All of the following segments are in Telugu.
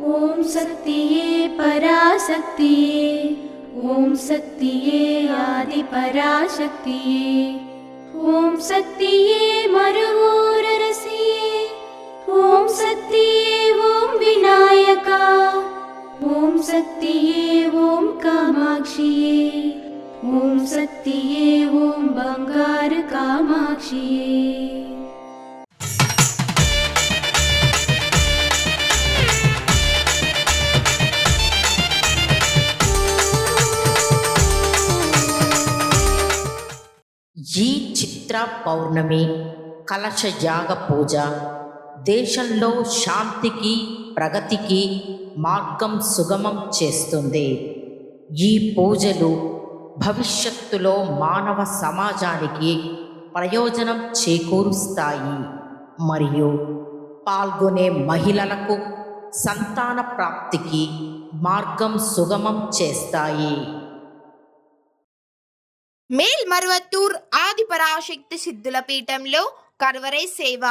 ఓం శక్తియే పరాశక్తియే, ఓం శక్తియే ఆది పరాశక్తియే, ఓం శక్తియే మరువూరరసియే, ఓం శక్తియే ఓం వినాయక, ఓం శక్తియే ఓం కామాక్షియే, ఓం శక్తియే ఓం బంగారు కామాక్షియే. ఈ చిత్ర పౌర్ణమి కలశ యాగ పూజ దేశంలో శాంతికి ప్రగతికి మార్గం సుగమం చేస్తుంది. ఈ పూజలు భవిష్యత్తులో మానవ సమాజానికి ప్రయోజనం చేకూరుస్తాయి మరియు పాల్గొనే మహిళలకు సంతాన ప్రాప్తికి మార్గం సుగమం చేస్తాయి. మేల్మరువత్తూర్ ఆది పరాశక్తి సిద్ధుల పీఠంలో కర్వరై సేవ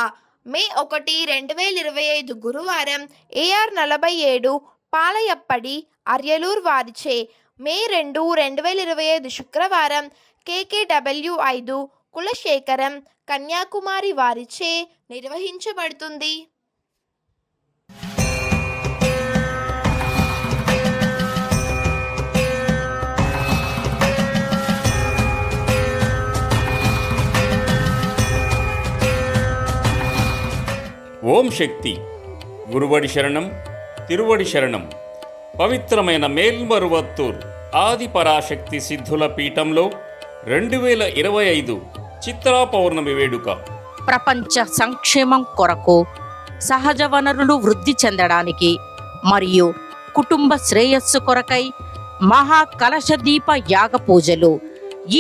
మే 1, 2025 గురువారం AR 47 పాలయప్పడి అర్యలూర్ వారిచే మే 2, 2025 శుక్రవారం KKW 5 కులశేఖరం కన్యాకుమారి వారిచే నిర్వహించబడుతుంది. ఓం శక్తి గురువడి శరణం తిరువడి శరణం. పవిత్రమైన మేల్మరువత్తూర్ ఆది పరాశక్తి సిద్ధుల పీఠంలో 2025 చిత్రా పౌర్ణమి వేడుక. ప్రపంచ సంక్షేమం కొరకు, సహజ వనరులు వృద్ధి చెందడానికి మరియు కుటుంబ శ్రేయస్సు కొరకై మహా కలశ దీప యాగ పూజలు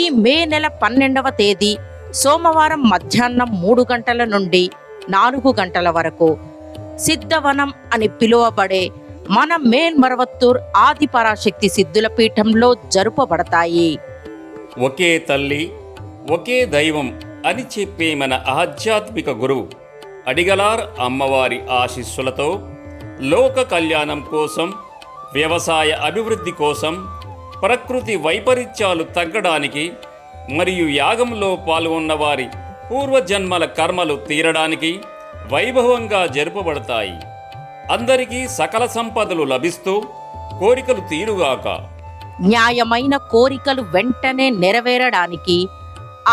ఈ మే నెల 12వ తేదీ సోమవారం మధ్యాహ్నం 3 గంటల నుండి 4 గంటల వరకు సిద్ధవనం అని పిలువబడే మన మేల్మరువత్తూర్ ఆది పరాశక్తి సిద్ధుల పీఠంలో జరుపబడతాయి. ఒకే తల్లి ఒకే దైవం అని చెప్పే మన ఆధ్యాత్మిక గురువు అడిగలార్ అమ్మవారి ఆశీస్సులతో లోక కళ్యాణం కోసం, వ్యవసాయ అభివృద్ధి కోసం, ప్రకృతి వైపరీత్యాలు తగ్గడానికి మరియు యాగంలో పాల్గొన్న వారి పూర్వజన్మల కర్మలు తీరడానికి వైభవంగా జరుపబడతాయి. అందరికీ సకల సంపదలు లభిస్తూ కోరికలు తీరుగాక. న్యాయమైన కోరికలు వెంటనే నెరవేరడానికి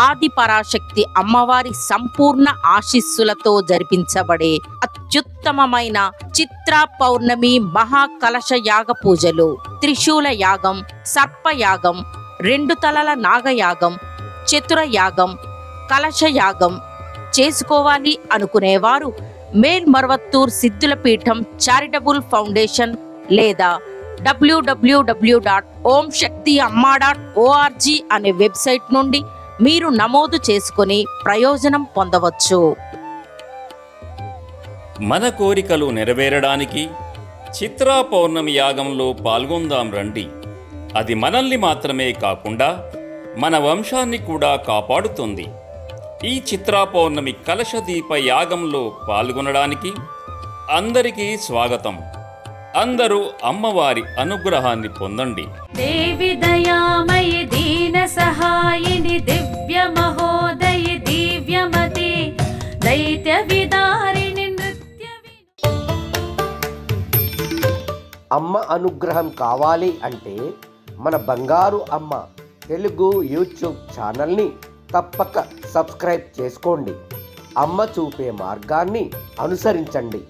ఆది పరాశక్తి అమ్మవారి సంపూర్ణ ఆశీస్సులతో జరిపించబడే అత్యుత్తమమైన చిత్రా పౌర్ణమి మహాకలశ యాగ పూజలు, త్రిశూల యాగం, సర్పయాగం, 2 తలల నాగయాగం, చతుర యాగం, కలశ యాగం చేసుకోవాలి అనుకునేవారు మేల్మరువత్తూర్ సిద్ధుల పీఠం చారిటబుల్ ఫౌండేషన్ లేదా www.omshaktiamma.org అనే వెబ్సైట్ నుండి మీరు నమోదు చేసుకుని ప్రయోజనం పొందవచ్చు. మన కోరికలు నెరవేరడానికి చిత్రా పౌర్ణమి యాగంలో పాల్గొందాం రండి. అది మనల్ని మాత్రమే కాకుండా మన వంశాన్ని కూడా కాపాడుతుంది. ఈ చిత్రా పౌర్ణమి కలశదీప యాగంలో పాల్గొనడానికి అందరికీ స్వాగతం. అందరూ అమ్మవారి అనుగ్రహాన్ని పొందండి. దేవి దయామయి దీన సహాయిని దివ్య మహోదయ దివ్యమతి దైత్య విదారిణి నృత్య. అమ్మ అనుగ్రహం కావాలి అంటే మన బంగారు అమ్మ తెలుగు యూట్యూబ్ ఛానల్ని తప్పక సబ్స్క్రైబ్ చేసుకోండి. అమ్మ చూపే మార్గాన్ని అనుసరించండి.